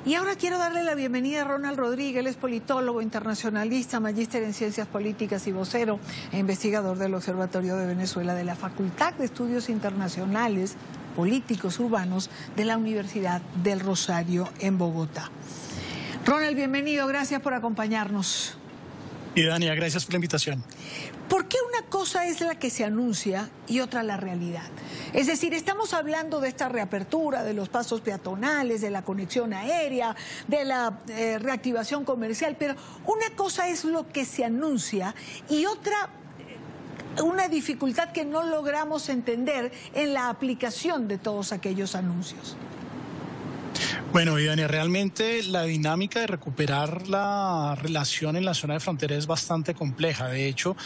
Y ahora quiero darle la bienvenida a Ronald Rodríguez, él es politólogo, internacionalista, magíster en ciencias políticas y vocero e investigador del Observatorio de Venezuela de la Facultad de Estudios Internacionales Políticos Urbanos de la Universidad del Rosario en Bogotá. Ronald, bienvenido, gracias por acompañarnos. Y Dania, gracias por la invitación. ¿Por qué una cosa es la que se anuncia y otra la realidad? Es decir, estamos hablando de esta reapertura, de los pasos peatonales, de la conexión aérea, de la reactivación comercial, pero una cosa es lo que se anuncia y otra una dificultad que no logramos entender en la aplicación de todos aquellos anuncios. Bueno, Dania, realmente la dinámica de recuperar la relación en la zona de frontera es bastante compleja. De hecho,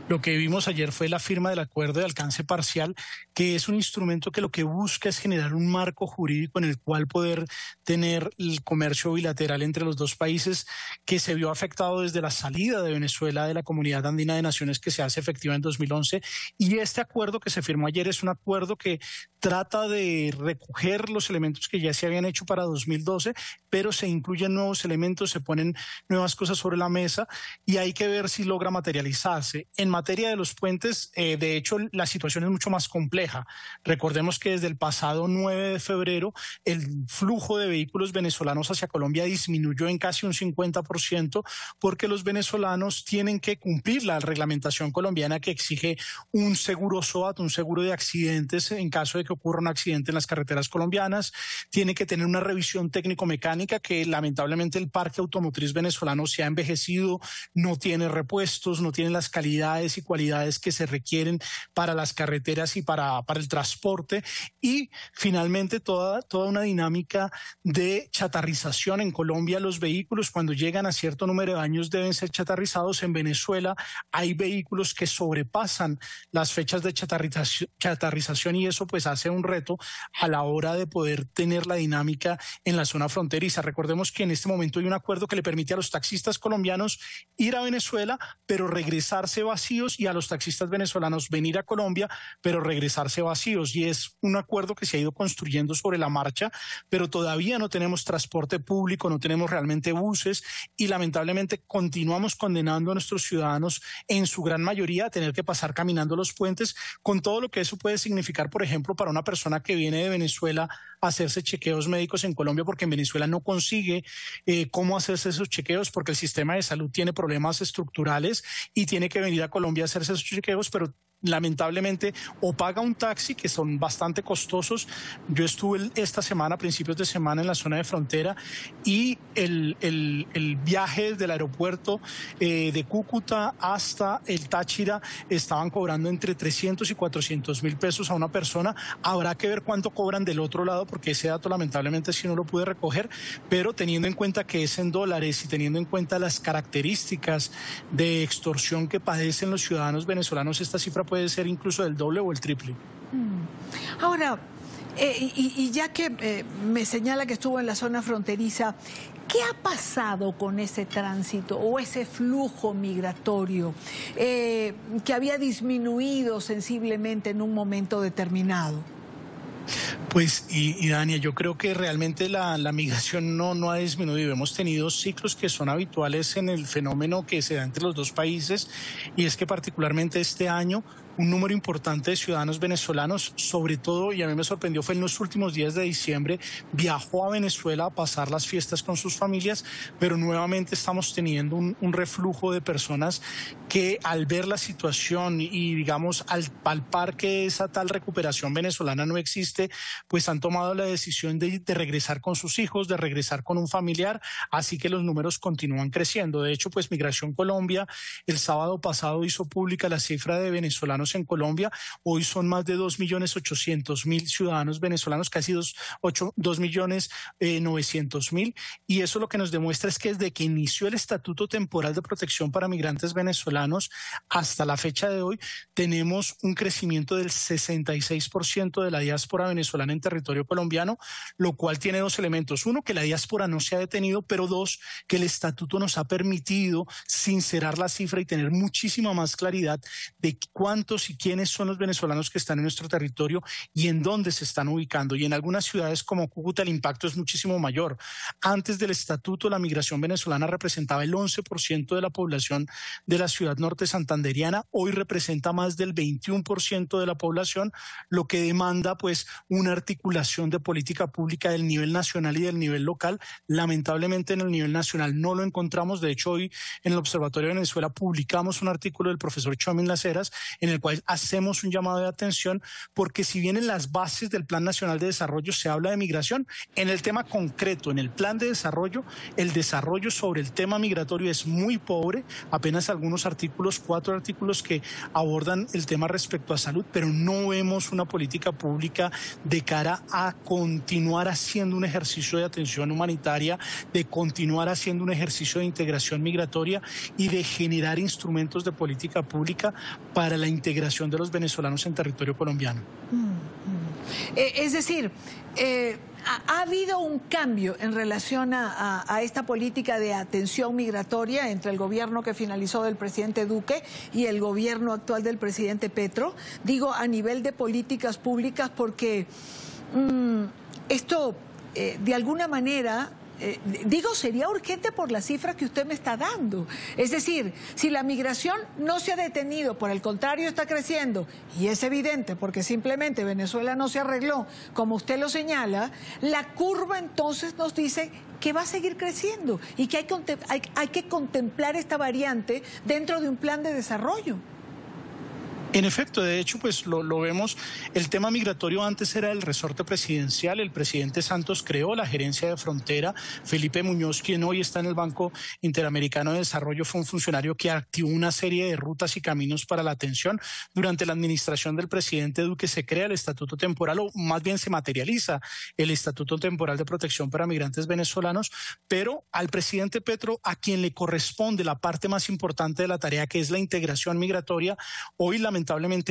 lo que vimos ayer fue la firma del acuerdo de alcance parcial, que es un instrumento que lo que busca es generar un marco jurídico en el cual poder tener el comercio bilateral entre los dos países, que se vio afectado desde la salida de Venezuela de la Comunidad Andina de Naciones, que se hace efectiva en 2011. Y este acuerdo que se firmó ayer es un acuerdo que trata de recoger los elementos que ya se habían hecho para 2012, pero se incluyen nuevos elementos, se ponen nuevas cosas sobre la mesa y hay que ver si logra materializarse. En materia de los puentes, de hecho, la situación es mucho más compleja. Recordemos que desde el pasado 9 de febrero el flujo de vehículos venezolanos hacia Colombia disminuyó en casi un 50% porque los venezolanos tienen que cumplir la reglamentación colombiana que exige un seguro SOAT, un seguro de accidentes en caso de que ocurra un accidente en las carreteras colombianas, tiene que tener una revisión técnico-mecánica que lamentablemente el parque automotriz venezolano se ha envejecido, no tiene repuestos, no tiene las calidades y cualidades que se requieren para las carreteras y para el transporte, y finalmente toda una dinámica de chatarrización. En Colombia los vehículos cuando llegan a cierto número de años deben ser chatarrizados. En Venezuela hay vehículos que sobrepasan las fechas de chatarrización y eso pues hace un reto a la hora de poder tener la dinámica en la zona fronteriza. Recordemos que en este momento hay un acuerdo que le permite a los taxistas colombianos ir a Venezuela, pero regresarse vacíos, y a los taxistas venezolanos venir a Colombia, pero regresarse vacíos. Y es un acuerdo que se ha ido construyendo sobre la marcha, pero todavía no tenemos transporte público, no tenemos realmente buses y lamentablemente continuamos condenando a nuestros ciudadanos en su gran mayoría a tener que pasar caminando los puentes, con todo lo que eso puede significar, por ejemplo, para una persona que viene de Venezuela a hacerse chequeos médicos en Colombia, porque en Venezuela no consigue cómo hacerse esos chequeos porque el sistema de salud tiene problemas estructurales y tiene que venir a Colombia a hacerse esos chequeos, pero lamentablemente o paga un taxi, que son bastante costosos. Yo estuve esta semana, a principios de semana, en la zona de frontera y el viaje del aeropuerto de Cúcuta hasta el Táchira estaban cobrando entre 300 y 400 mil pesos a una persona. Habrá que ver cuánto cobran del otro lado porque ese dato lamentablemente sí no lo pude recoger, pero teniendo en cuenta que es en dólares y teniendo en cuenta las características de extorsión que padecen los ciudadanos venezolanos, esta cifra puede ser incluso del doble o el triple. Ahora, y ya que me señala que estuvo en la zona fronteriza, ¿qué ha pasado con ese tránsito o ese flujo migratorio que había disminuido sensiblemente en un momento determinado? Pues, y Dania, yo creo que realmente la migración no ha disminuido. Hemos tenido ciclos que son habituales en el fenómeno que se da entre los dos países, y es que particularmente este año un número importante de ciudadanos venezolanos, sobre todo, y a mí me sorprendió, fue en los últimos días de diciembre, viajó a Venezuela a pasar las fiestas con sus familias, pero nuevamente estamos teniendo un reflujo de personas que al ver la situación y digamos al palpar que esa tal recuperación venezolana no existe, pues han tomado la decisión de regresar con sus hijos, de regresar con un familiar, así que los números continúan creciendo. De hecho, pues Migración Colombia el sábado pasado hizo pública la cifra de venezolanos en Colombia. Hoy son más de 2.800.000 ciudadanos venezolanos, casi 2.900.000, y eso lo que nos demuestra es que desde que inició el Estatuto Temporal de Protección para Migrantes Venezolanos hasta la fecha de hoy tenemos un crecimiento del 66% de la diáspora venezolana en territorio colombiano, lo cual tiene dos elementos: uno, que la diáspora no se ha detenido, pero dos, que el estatuto nos ha permitido sincerar la cifra y tener muchísima más claridad de cuántos cuántos y quiénes son los venezolanos que están en nuestro territorio y en dónde se están ubicando. Y en algunas ciudades como Cúcuta el impacto es muchísimo mayor. Antes del estatuto, la migración venezolana representaba el 11% de la población de la ciudad norte santanderiana. Hoy representa más del 21% de la población, lo que demanda pues una articulación de política pública del nivel nacional y del nivel local. Lamentablemente en el nivel nacional no lo encontramos. De hecho, hoy en el Observatorio de Venezuela publicamos un artículo del profesor Chomin Las Heras en el cual hacemos un llamado de atención, porque si bien en las bases del Plan Nacional de Desarrollo se habla de migración, en el tema concreto, en el plan de desarrollo, el desarrollo sobre el tema migratorio es muy pobre. Apenas algunos artículos, 4 artículos que abordan el tema respecto a salud, pero no vemos una política pública de cara a continuar haciendo un ejercicio de atención humanitaria, de continuar haciendo un ejercicio de integración migratoria y de generar instrumentos de política pública para la integración de los venezolanos en territorio colombiano. Es decir, ha habido un cambio en relación a esta política de atención migratoria entre el gobierno que finalizó del presidente Duque y el gobierno actual del presidente Petro. Digo, a nivel de políticas públicas, porque esto, de alguna manera, sería urgente por la cifra que usted me está dando. Es decir, si la migración no se ha detenido, por el contrario está creciendo, y es evidente porque simplemente Venezuela no se arregló, como usted lo señala, la curva entonces nos dice que va a seguir creciendo y que hay que contemplar esta variante dentro de un plan de desarrollo. En efecto, de hecho, pues lo vemos, el tema migratorio antes era el resorte presidencial, el presidente Santos creó la gerencia de frontera, Felipe Muñoz, quien hoy está en el Banco Interamericano de Desarrollo, fue un funcionario que activó una serie de rutas y caminos para la atención. Durante la administración del presidente Duque se crea el Estatuto Temporal, o más bien se materializa el Estatuto Temporal de Protección para Migrantes Venezolanos, pero al presidente Petro, a quien le corresponde la parte más importante de la tarea, que es la integración migratoria, hoy lamentablemente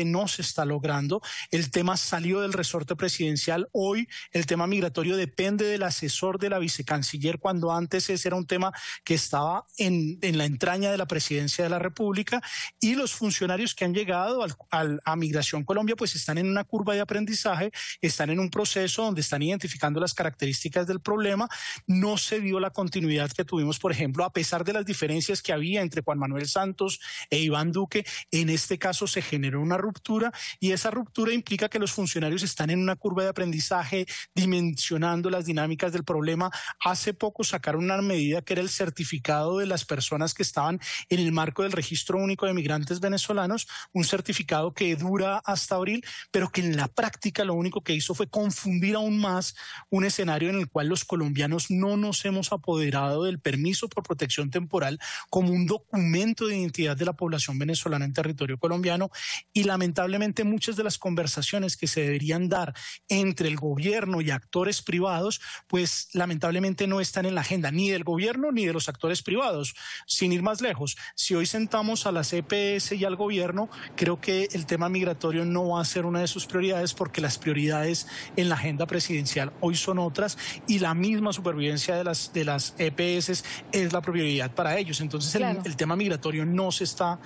no se está logrando. El tema salió del resorte presidencial. Hoy el tema migratorio depende del asesor de la vicecanciller, cuando antes ese era un tema que estaba en la entraña de la presidencia de la República, y los funcionarios que han llegado a Migración Colombia pues están en una curva de aprendizaje, están en un proceso donde están identificando las características del problema. No se dio la continuidad que tuvimos, por ejemplo, a pesar de las diferencias que había entre Juan Manuel Santos e Iván Duque. En este caso se generó una ruptura, y esa ruptura implica que los funcionarios están en una curva de aprendizaje, dimensionando las dinámicas del problema. Hace poco sacaron una medida que era el certificado de las personas que estaban en el marco del Registro Único de Migrantes Venezolanos, un certificado que dura hasta abril, pero que en la práctica lo único que hizo fue confundir aún más un escenario en el cual los colombianos no nos hemos apoderado del permiso por protección temporal como un documento de identidad de la población venezolana en territorio colombiano. Y lamentablemente muchas de las conversaciones que se deberían dar entre el gobierno y actores privados, pues lamentablemente no están en la agenda ni del gobierno ni de los actores privados. Sin ir más lejos, si hoy sentamos a las EPS y al gobierno, creo que el tema migratorio no va a ser una de sus prioridades, porque las prioridades en la agenda presidencial hoy son otras, y la misma supervivencia de las EPS es la prioridad para ellos. Entonces claro, el tema migratorio no se está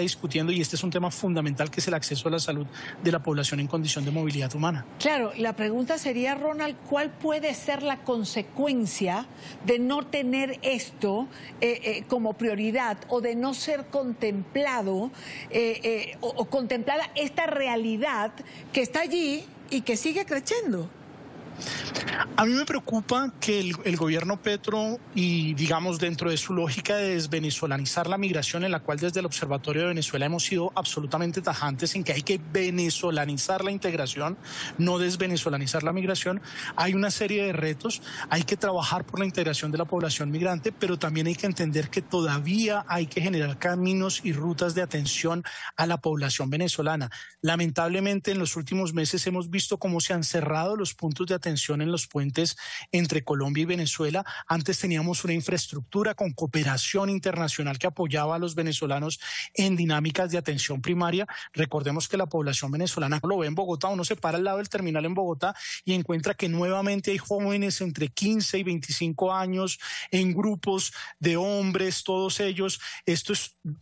discutiendo, y este es un tema fundamental, que es el acceso a la salud de la población en condición de movilidad humana. Claro, la pregunta sería, Ronald, ¿cuál puede ser la consecuencia de no tener esto como prioridad, o de no ser contemplado o contemplada esta realidad que está allí y que sigue creciendo? A mí me preocupa que el gobierno Petro, y digamos dentro de su lógica de desvenezolanizar la migración, en la cual desde el Observatorio de Venezuela hemos sido absolutamente tajantes en que hay que venezolanizar la integración, no desvenezolanizar la migración, hay una serie de retos. Hay que trabajar por la integración de la población migrante, pero también hay que entender que todavía hay que generar caminos y rutas de atención a la población venezolana. Lamentablemente en los últimos meses hemos visto cómo se han cerrado los puntos de atención tensión en los puentes entre Colombia y Venezuela. Antes teníamos una infraestructura con cooperación internacional que apoyaba a los venezolanos en dinámicas de atención primaria. Recordemos que la población venezolana lo ve en Bogotá, uno se para al lado del terminal en Bogotá y encuentra que nuevamente hay jóvenes entre 15 y 25 años en grupos de hombres, todos ellos.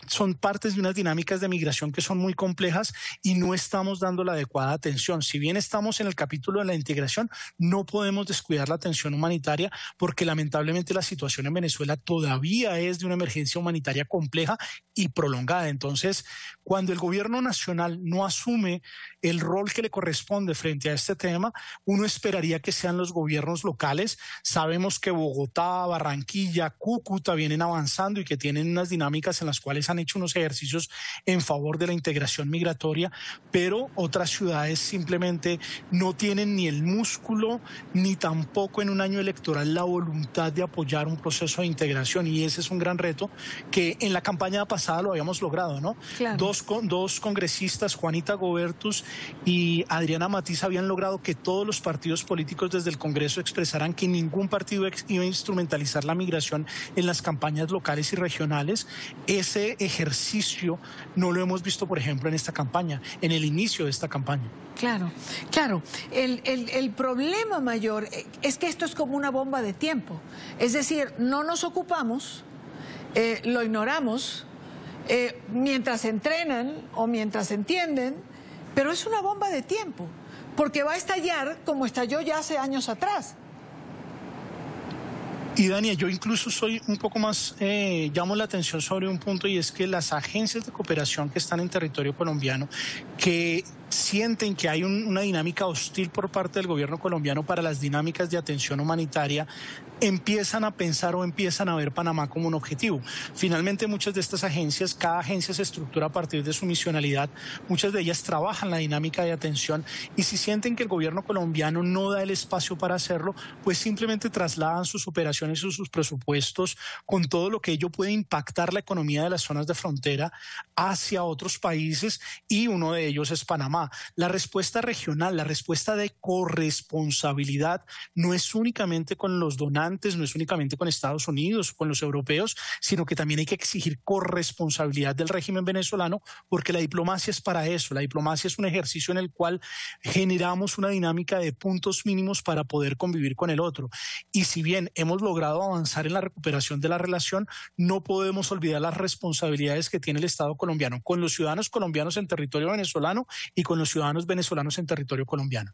Son partes de unas dinámicas de migración que son muy complejas y no estamos dando la adecuada atención. Si bien estamos en el capítulo de la integración, no podemos descuidar la atención humanitaria porque lamentablemente la situación en Venezuela todavía es de una emergencia humanitaria compleja y prolongada. Entonces, cuando el gobierno nacional no asume el rol que le corresponde frente a este tema, uno esperaría que sean los gobiernos locales. Sabemos que Bogotá, Barranquilla, Cúcuta vienen avanzando y que tienen unas dinámicas en las cuales han hecho unos ejercicios en favor de la integración migratoria, pero otras ciudades simplemente no tienen ni el músculo ni tampoco en un año electoral la voluntad de apoyar un proceso de integración, y ese es un gran reto que en la campaña pasada lo habíamos logrado, ¿no? Claro. Dos congresistas, Juanita Gobertus y Adriana Matiz, habían logrado que todos los partidos políticos desde el Congreso expresaran que ningún partido iba a instrumentalizar la migración en las campañas locales y regionales. Ese ejercicio no lo hemos visto, por ejemplo, en esta campaña, en el inicio de esta campaña. Claro, claro. El problema mayor es que esto es como una bomba de tiempo. Es decir, no nos ocupamos, lo ignoramos, mientras entrenan o mientras entienden, pero es una bomba de tiempo, porque va a estallar como estalló ya hace años atrás. Y Dania, yo incluso soy un poco más, llamo la atención sobre un punto, y es que las agencias de cooperación que están en territorio colombiano, que sienten que hay una dinámica hostil por parte del gobierno colombiano para las dinámicas de atención humanitaria, empiezan a pensar o empiezan a ver Panamá como un objetivo. Finalmente, muchas de estas agencias, cada agencia se estructura a partir de su misionalidad, muchas de ellas trabajan la dinámica de atención, y si sienten que el gobierno colombiano no da el espacio para hacerlo, pues simplemente trasladan sus operaciones o sus presupuestos con todo lo que ello puede impactar la economía de las zonas de frontera hacia otros países, y uno de ellos es Panamá. La respuesta regional, la respuesta de corresponsabilidad no es únicamente con los donantes, no es únicamente con Estados Unidos, con los europeos, sino que también hay que exigir corresponsabilidad del régimen venezolano, porque la diplomacia es para eso. La diplomacia es un ejercicio en el cual generamos una dinámica de puntos mínimos para poder convivir con el otro. Y si bien hemos logrado avanzar en la recuperación de la relación, no podemos olvidar las responsabilidades que tiene el Estado colombiano con los ciudadanos colombianos en territorio venezolano y con los ciudadanos venezolanos en territorio colombiano.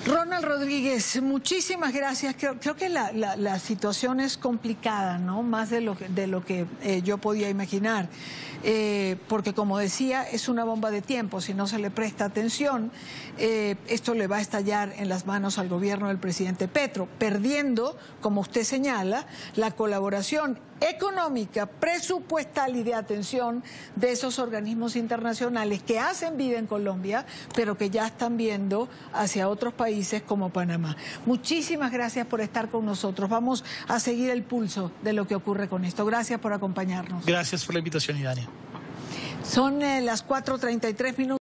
Ronald Rodríguez, muchísimas gracias. Creo que la situación es complicada, ¿no? Más de lo que yo podía imaginar, porque como decía, es una bomba de tiempo. Si no se le presta atención, esto le va a estallar en las manos al gobierno del presidente Petro, perdiendo, como usted señala, la colaboración económica, presupuestal y de atención de esos organismos internacionales que hacen vida en Colombia, pero que ya están viendo hacia otros países como Panamá. Muchísimas gracias por estar con nosotros. Vamos a seguir el pulso de lo que ocurre con esto. Gracias por acompañarnos. Gracias por la invitación, Idania. Son las 4:33 minutos.